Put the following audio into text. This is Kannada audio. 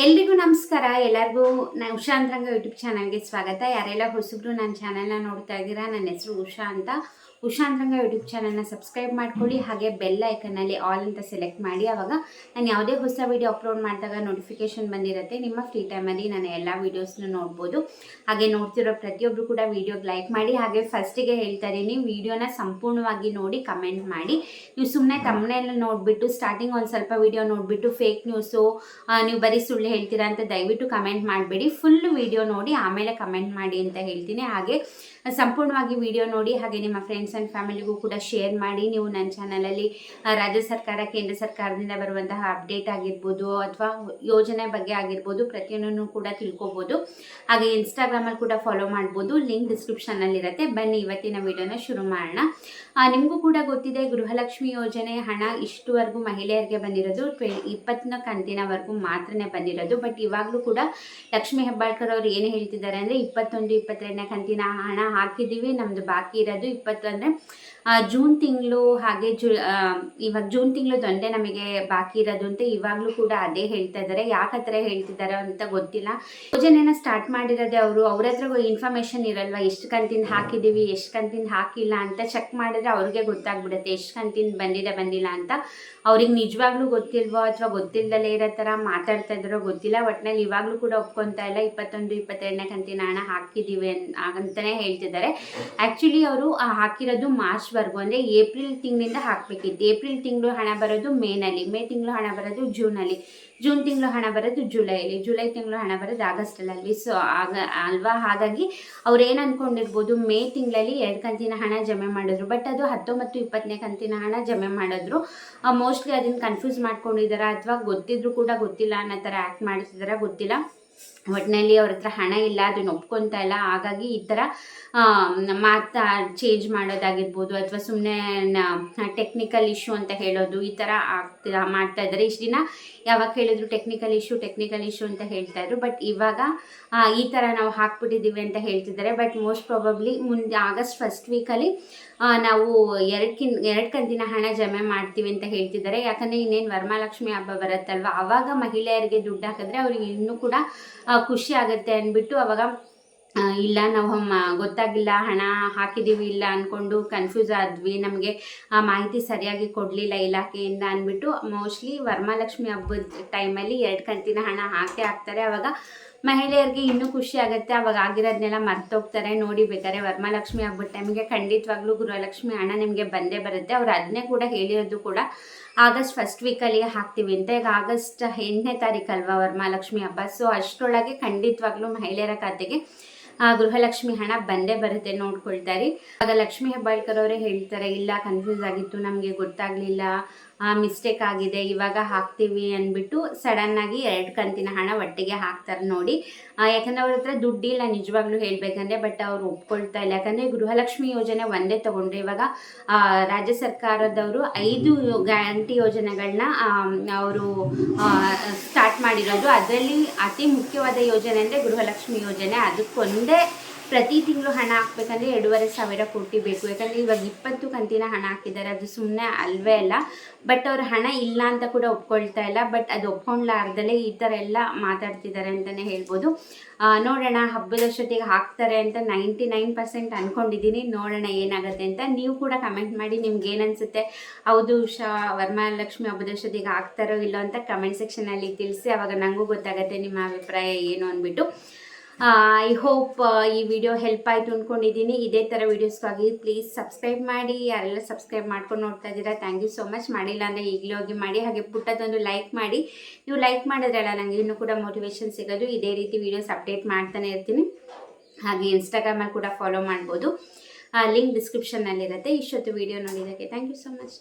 ಎಲ್ರಿಗೂ ನಮಸ್ಕಾರ. ಎಲ್ಲರಿಗೂ ಉಷಾ ಅಂತರಂಗ ಯೂಟ್ಯೂಬ್ ಚಾನಲ್ಗೆ ಸ್ವಾಗತ. ಯಾರೆಲ್ಲ ಹೊಸಬ್ರು ನನ್ನ ಚಾನಲ್ನ ನೋಡ್ತಾ ಇದ್ದೀರಾ, ನನ್ನ ಹೆಸರು ಉಷಾ ಅಂತ. ಉಷಾ ಅಂತರಂಗ ಯೂಟ್ಯೂಬ್ ಚಾನಲ್ನ ಸಬ್ಸ್ಕ್ರೈಬ್ ಮಾಡ್ಕೊಳ್ಳಿ, ಹಾಗೆ ಬೆಲ್ ಐಕನ್ನಲ್ಲಿ ಆಲ್ ಅಂತ ಸೆಲೆಕ್ಟ್ ಮಾಡಿ. ಆವಾಗ ನಾನು ಯಾವುದೇ ಹೊಸ ವೀಡಿಯೋ ಅಪ್ಲೋಡ್ ಮಾಡಿದಾಗ ನೋಟಿಫಿಕೇಶನ್ ಬಂದಿರುತ್ತೆ. ನಿಮ್ಮ ಫ್ರೀ ಟೈಮಲ್ಲಿ ನಾನು ಎಲ್ಲ ವೀಡಿಯೋಸ್ನ ನೋಡ್ಬೋದು. ಹಾಗೆ ನೋಡ್ತಿರೋ ಪ್ರತಿಯೊಬ್ಬರು ಕೂಡ ವೀಡಿಯೋಗೆ ಲೈಕ್ ಮಾಡಿ. ಹಾಗೆ ಫಸ್ಟಿಗೆ ಹೇಳ್ತಾ ಇದ್ದೀನಿ, ವೀಡಿಯೋನ ಸಂಪೂರ್ಣವಾಗಿ ನೋಡಿ ಕಮೆಂಟ್ ಮಾಡಿ. ನೀವು ಸುಮ್ಮನೆ ತಮ್ಮನೆಲ್ಲ ನೋಡಿಬಿಟ್ಟು ಸ್ಟಾರ್ಟಿಂಗ್ ಒಂದು ಸ್ವಲ್ಪ ವೀಡಿಯೋ ನೋಡಿಬಿಟ್ಟು ಫೇಕ್ ನ್ಯೂಸು, ನೀವು ಬರೀ ಸುಳ್ಳು ಹೇಳ್ತೀರಾ ಅಂತ ದಯವಿಟ್ಟು ಕಮೆಂಟ್ ಮಾಡಬೇಡಿ. ಫುಲ್ ವಿಡಿಯೋ ನೋಡಿ ಆಮೇಲೆ ಕಮೆಂಟ್ ಮಾಡಿ ಅಂತ ಹೇಳ್ತೀನಿ. ಹಾಗೆ ಸಂಪೂರ್ಣವಾಗಿ ವಿಡಿಯೋ ನೋಡಿ, ಹಾಗೆ ನಿಮ್ಮ ಫ್ರೆಂಡ್ಸ್ ಆ್ಯಂಡ್ ಫ್ಯಾಮಿಲಿಗೂ ಕೂಡ ಶೇರ್ ಮಾಡಿ. ನೀವು ನನ್ನ ಚಾನಲಲ್ಲಿ ರಾಜ್ಯ ಸರ್ಕಾರ, ಕೇಂದ್ರ ಸರ್ಕಾರದಿಂದ ಬರುವಂತಹ ಅಪ್ಡೇಟ್ ಆಗಿರ್ಬೋದು ಅಥವಾ ಯೋಜನೆ ಬಗ್ಗೆ ಆಗಿರ್ಬೋದು, ಪ್ರತಿಯೊಂದನ್ನು ಕೂಡ ತಿಳ್ಕೊಬೋದು. ಹಾಗೆ ಇನ್ಸ್ಟಾಗ್ರಾಮಲ್ಲಿ ಕೂಡ ಫಾಲೋ ಮಾಡ್ಬೋದು, ಲಿಂಕ್ ಡಿಸ್ಕ್ರಿಪ್ಷನಲ್ಲಿರುತ್ತೆ. ಬನ್ನಿ ಇವತ್ತಿನ ವಿಡಿಯೋನ ಶುರು ಮಾಡೋಣ. ನಿಮಗೂ ಕೂಡ ಗೊತ್ತಿದೆ, ಗೃಹಲಕ್ಷ್ಮಿ ಯೋಜನೆ ಹಣ ಇಷ್ಟುವರೆಗೂ ಮಹಿಳೆಯರಿಗೆ ಬಂದಿರೋದು 20ನೇ ಕಂತಿನವರೆಗೂ ಮಾತ್ರನೇ ಬಂದಿರೋದು. ಬಟ್ ಇವಾಗಲೂ ಕೂಡ ಲಕ್ಷ್ಮೀ ಹೆಬ್ಬಾಳ್ಕರ್ ಅವರು ಏನು ಹೇಳ್ತಿದ್ದಾರೆ ಅಂದರೆ 21, 22ನೇ ಕಂತಿನ ಹಣ ಹಾಕಿದ್ದೀವಿ, ನಮ್ಮದು ಬಾಕಿ ಇರೋದು 20 ಅಂದರೆ ಜೂನ್ ತಿಂಗಳು. ಹಾಗೆ ಇವಾಗ ಜೂನ್ ತಿಂಗಳದೊಂದೇ ನಮಗೆ ಬಾಕಿ ಇರೋದು ಅಂತ ಇವಾಗಲೂ ಕೂಡ ಅದೇ ಹೇಳ್ತಾ ಇದ್ದಾರೆ. ಯಾಕೆ ಆ ಥರ ಹೇಳ್ತಿದ್ದಾರೆ ಅಂತ ಗೊತ್ತಿಲ್ಲ. ಯೋಜನೆನ ಸ್ಟಾರ್ಟ್ ಮಾಡಿರೋದೇ ಅವ್ರ ಹತ್ರ ಇನ್ಫಾರ್ಮೇಷನ್ ಇರಲ್ವಾ, ಎಷ್ಟು ಕಂತಿಂದ ಹಾಕಿದ್ದೀವಿ, ಎಷ್ಟು ಕಂತಿಂದ ಹಾಕಿಲ್ಲ ಅಂತ ಚೆಕ್ ಮಾಡಿದ್ರೆ ಅವ್ರಿಗೆ ಗೊತ್ತಾಗ್ಬಿಡುತ್ತೆ ಎಷ್ಟು ಕಂತಿಂದ ಬಂದಿಲ್ಲ ಅಂತ. ಅವ್ರಿಗೆ ನಿಜವಾಗ್ಲೂ ಗೊತ್ತಿಲ್ವೋ ಅಥವಾ ಗೊತ್ತಿಲ್ಲದಲೇ ಇರೋ ಥರ ಮಾತಾಡ್ತಾ ಇದ್ದಾರೋ ಗೊತ್ತಿಲ್ಲ. ಒಟ್ಟಿನಲ್ಲಿ ಇವಾಗಲೂ ಕೂಡ ಒಪ್ಕೊತಾ ಇಲ್ಲ. 21, 22ನೇ ಕಂತಿನ ಹಣ ಹಾಕಿದ್ದೀವಿ ಅಂತಲೇ ಹೇಳ್ತಿದ್ದಾರೆ. ಆ್ಯಕ್ಚುಲಿ ಅವರು ಹಾಕಿರೋದು ಮಾರ್ಚ್ವರೆಗೂ, ಅಂದರೆ ಏಪ್ರಿಲ್ ತಿಂಗಳಿಂದ ಹಾಕಬೇಕಿತ್ತು. ಏಪ್ರಿಲ್ ತಿಂಗಳು ಹಣ ಬರೋದು ಮೇನಲ್ಲಿ, ಮೇ ತಿಂಗಳು ಹಣ ಬರೋದು ಜೂನಲ್ಲಿ, ಜೂನ್ ತಿಂಗಳು ಹಣ ಬರೋದು ಜುಲೈಲಿ, ಜುಲೈ ತಿಂಗಳು ಹಣ ಬರೋದು ಆಗಸ್ಟಲ್ಲಿ. ಸೊ ಅಲ್ವಾ, ಹಾಗಾಗಿ ಅವ್ರು ಏನು ಅಂದ್ಕೊಂಡಿರ್ಬೋದು, ಮೇ ತಿಂಗಳಲ್ಲಿ 2 ಕಂತಿನ ಹಣ ಜಮೆ ಮಾಡಿದ್ರು. ಬಟ್ ಅದು 19, 20ನೇ ಕಂತಿನ ಹಣ ಜಮೆ ಮಾಡಿದ್ರು. ಮೋಸ್ಟ್ಲಿ ಅದನ್ನು ಕನ್ಫ್ಯೂಸ್ ಮಾಡ್ಕೊಂಡಿದ್ದಾರೆ ಅಥವಾ ಗೊತ್ತಿದ್ರು ಕೂಡ ಗೊತ್ತಿಲ್ಲ ಅನ್ನೋ ಥರ ಆ್ಯಕ್ಟ್ ಮಾಡ್ತಿದ್ದಾರೆ, ಗೊತ್ತಿಲ್ಲ. ಒಟ್ಟಿನಲ್ಲಿ ಅವ್ರ ಹತ್ರ ಹಣ ಇಲ್ಲ, ಅದನ್ನು ಒಪ್ಕೊತಾ ಇಲ್ಲ. ಹಾಗಾಗಿ ಈ ಥರ ಚೇಂಜ್ ಮಾಡೋದಾಗಿರ್ಬೋದು ಅಥವಾ ಸುಮ್ಮನೆ ಟೆಕ್ನಿಕಲ್ ಇಶ್ಯೂ ಅಂತ ಹೇಳೋದು, ಈ ಥರ ಮಾಡ್ತಾ ಇದ್ದಾರೆ. ಇಷ್ಟು ದಿನ ಯಾವಾಗ ಹೇಳಿದ್ರು ಟೆಕ್ನಿಕಲ್ ಇಶ್ಯೂ ಅಂತ ಹೇಳ್ತಾ ಇದ್ರು. ಬಟ್ ಇವಾಗ ಈ ಥರ ನಾವು ಹಾಕ್ಬಿಟ್ಟಿದ್ದೀವಿ ಅಂತ ಹೇಳ್ತಿದ್ದಾರೆ. ಬಟ್ ಮೋಸ್ಟ್ ಪ್ರಾಬಬ್ಲಿ ಮುಂದೆ ಆಗಸ್ಟ್ ಫಸ್ಟ್ ವೀಕಲ್ಲಿ ನಾವು 2 ಕಂತಿನ ಹಣ ಜಮೆ ಮಾಡ್ತೀವಿ ಅಂತ ಹೇಳ್ತಿದ್ದಾರೆ. ಯಾಕಂದರೆ ಇನ್ನೇನು ವರಮಹಾಲಕ್ಷ್ಮಿ ಹಬ್ಬ ಬರುತ್ತಲ್ವ, ಆವಾಗ ಮಹಿಳೆಯರಿಗೆ ದುಡ್ಡು ಹಾಕಿದ್ರೆ ಅವ್ರಿಗೆ ಇನ್ನೂ ಕೂಡ ಖುಷಿ ಆಗುತ್ತೆ ಅಂದ್ಬಿಟ್ಟು ಅವಾಗ ಇಲ್ಲ ನಾವು ಗೊತ್ತಾಗಿಲ್ಲ, ಹಣ ಹಾಕಿದ್ದೀವಿ ಇಲ್ಲ ಅಂದ್ಕೊಂಡು ಕನ್ಫ್ಯೂಸ್ ಆದ್ವಿ, ನಮಗೆ ಆ ಮಾಹಿತಿ ಸರಿಯಾಗಿ ಕೊಡಲಿಲ್ಲ ಇಲಾಖೆಯಿಂದ ಅಂದ್ಬಿಟ್ಟು ಮೋಸ್ಟ್ಲಿ ವರಮಹಾಲಕ್ಷ್ಮಿ ಹಬ್ಬದ ಟೈಮಲ್ಲಿ 2 ಕಂತಿನ ಹಣ ಹಾಕ್ತಾರೆ. ಆವಾಗ ಮಹಿಳೆಯರಿಗೆ ಇನ್ನೂ ಖುಷಿ ಆಗುತ್ತೆ. ಅವಾಗ ಆಗಿರೋದನ್ನೆಲ್ಲ ಮರ್ತೋಗ್ತಾರೆ. ನೋಡಿ ಬೇಕಾದ್ರೆ ವರಮಹಾಲಕ್ಷ್ಮಿ ಹಬ್ಬದ ಟೈಮಿಗೆ ಖಂಡಿತವಾಗ್ಲೂ ಗೃಹಲಕ್ಷ್ಮಿ ಹಣ ನಿಮಗೆ ಬಂದೇ ಬರುತ್ತೆ. ಅವ್ರು ಅದನ್ನೇ ಕೂಡ ಹೇಳಿರೋದು ಕೂಡ ಆಗಸ್ಟ್ ಫಸ್ಟ್ ವೀಕಲ್ಲಿ ಹಾಕ್ತೀವಿ ಅಂತ. ಈಗ ಆಗಸ್ಟ್ 8ನೇ ತಾರೀಕು ಅಲ್ವಾ ವರಮಹಾಲಕ್ಷ್ಮಿ ಹಬ್ಬ. ಸೊ ಅಷ್ಟರೊಳಗೆ ಖಂಡಿತವಾಗ್ಲೂ ಮಹಿಳೆಯರ ಖಾತೆಗೆ ಗೃಹಲಕ್ಷ್ಮಿ ಹಣ ಬಂದೇ ಬರುತ್ತೆ, ನೋಡ್ಕೊಳ್ತಾರೆ. ಆಗ ಲಕ್ಷ್ಮೀ ಹೆಬ್ಬಾಳ್ಕರ್ ಅವರೇ ಹೇಳ್ತಾರೆ, ಇಲ್ಲ ಕನ್ಫ್ಯೂಸ್ ಆಗಿತ್ತು, ನಮಗೆ ಗೊತ್ತಾಗಲಿಲ್ಲ, ಮಿಸ್ಟೇಕ್ ಆಗಿದೆ, ಇವಾಗ ಹಾಕ್ತೀವಿ ಅಂದ್ಬಿಟ್ಟು ಸಡನ್ನಾಗಿ 2 ಕಂತಿನ ಹಣ ಒಟ್ಟಿಗೆ ಹಾಕ್ತಾರೆ ನೋಡಿ. ಯಾಕಂದರೆ ಅವ್ರ ಹತ್ರ ದುಡ್ಡಿಲ್ಲ ನಿಜವಾಗ್ಲೂ ಹೇಳಬೇಕಂದ್ರೆ. ಬಟ್ ಅವ್ರು ಒಪ್ಕೊಳ್ತಾ ಇಲ್ಲ. ಯಾಕಂದರೆ ಗೃಹಲಕ್ಷ್ಮಿ ಯೋಜನೆ ಒಂದೇ ತೊಗೊಂಡ್ರೆ ಇವಾಗ ರಾಜ್ಯ ಸರ್ಕಾರದವರು 5 ಗ್ಯಾರಂಟಿ ಯೋಜನೆಗಳನ್ನ ಅವರು ಸ್ಟಾರ್ಟ್ ಮಾಡಿರೋದು. ಅದರಲ್ಲಿ ಅತಿ ಮುಖ್ಯವಾದ ಯೋಜನೆ ಅಂದರೆ ಗೃಹಲಕ್ಷ್ಮಿ ಯೋಜನೆ. ಅದಕ್ಕೊಂದೇ ಪ್ರತಿ ತಿಂಗಳು ಹಣ ಹಾಕ್ಬೇಕಂದ್ರೆ 2,500 ಕೋಟಿ ಬೇಕು. ಯಾಕಂದರೆ ಇವಾಗ 20 ಕಂತಿನ ಹಣ ಹಾಕಿದ್ದಾರೆ, ಅದು ಸುಮ್ಮನೆ ಅಲ್ವೇ ಅಲ್ಲ. ಬಟ್ ಅವ್ರು ಹಣ ಇಲ್ಲ ಅಂತ ಕೂಡ ಒಪ್ಕೊಳ್ತಾ ಇಲ್ಲ. ಬಟ್ ಅದು ಒಪ್ಕೊಂಡ್ಲಾರ್ದಲೇ ಈ ಥರ ಎಲ್ಲ ಮಾತಾಡ್ತಿದ್ದಾರೆ ಅಂತಲೇ ಹೇಳ್ಬೋದು. ನೋಡೋಣ, ಹಬ್ಬದಷ್ಟೊತ್ತಿಗೆ ಹಾಕ್ತಾರೆ ಅಂತ 99% ಅಂದ್ಕೊಂಡಿದ್ದೀನಿ. ನೋಡೋಣ ಏನಾಗುತ್ತೆ ಅಂತ. ನೀವು ಕೂಡ ಕಮೆಂಟ್ ಮಾಡಿ, ನಿಮ್ಗೆ ಏನನ್ಸುತ್ತೆ, ಹೌದು ವರಮಹಾಲಕ್ಷ್ಮಿ ಹಬ್ಬದಷ್ಟೊತ್ತಿಗೆ ಹಾಕ್ತಾರೋ ಇಲ್ಲೋ ಅಂತ ಕಮೆಂಟ್ ಸೆಕ್ಷನಲ್ಲಿ ತಿಳಿಸಿ. ಆವಾಗ ನನಗೂ ಗೊತ್ತಾಗುತ್ತೆ ನಿಮ್ಮ ಅಭಿಪ್ರಾಯ ಏನು ಅಂದ್ಬಿಟ್ಟು. ಐ ಹೋಪ್ ಈ ವಿಡಿಯೋ ಹೆಲ್ಪ್ ಆಯಿತು ಅಂದ್ಕೊಂಡಿದ್ದೀನಿ. ಇದೇ ಥರ ವೀಡಿಯೋಸ್ಗಾಗಿ ಪ್ಲೀಸ್ ಸಬ್ಸ್ಕ್ರೈಬ್ ಮಾಡಿ. ಯಾರೆಲ್ಲ ಸಬ್ಸ್ಕ್ರೈಬ್ ಮಾಡ್ಕೊಂಡು ನೋಡ್ತಾ ಇದ್ದೀರಾ, ಥ್ಯಾಂಕ್ ಯು ಸೋ ಮಚ್. ಮಾಡಿಲ್ಲ ಅಂದರೆ ಈಗಲೇ ಹೋಗಿ ಮಾಡಿ. ಹಾಗೆ ಪುಟ್ಟದೊಂದು ಲೈಕ್ ಮಾಡಿ. ನೀವು ಲೈಕ್ ಮಾಡಿದ್ರಲ್ಲ ನನಗೆ ಇನ್ನೂ ಕೂಡ ಮೋಟಿವೇಶನ್ ಸಿಗೋದು. ಇದೇ ರೀತಿ ವೀಡಿಯೋಸ್ ಅಪ್ಡೇಟ್ ಮಾಡ್ತಾನೆ ಇರ್ತೀನಿ. ಹಾಗೆ ಇನ್ಸ್ಟಾಗ್ರಾಮಲ್ಲಿ ಕೂಡ ಫಾಲೋ ಮಾಡ್ಬೋದು, ಲಿಂಕ್ ಡಿಸ್ಕ್ರಿಪ್ಷನ್ನಲ್ಲಿರುತ್ತೆ. ಇಷ್ಟೊತ್ತು ವೀಡಿಯೋ ನೋಡಿದ್ದಕ್ಕೆ ಥ್ಯಾಂಕ್ ಯು ಸೋ ಮಚ್.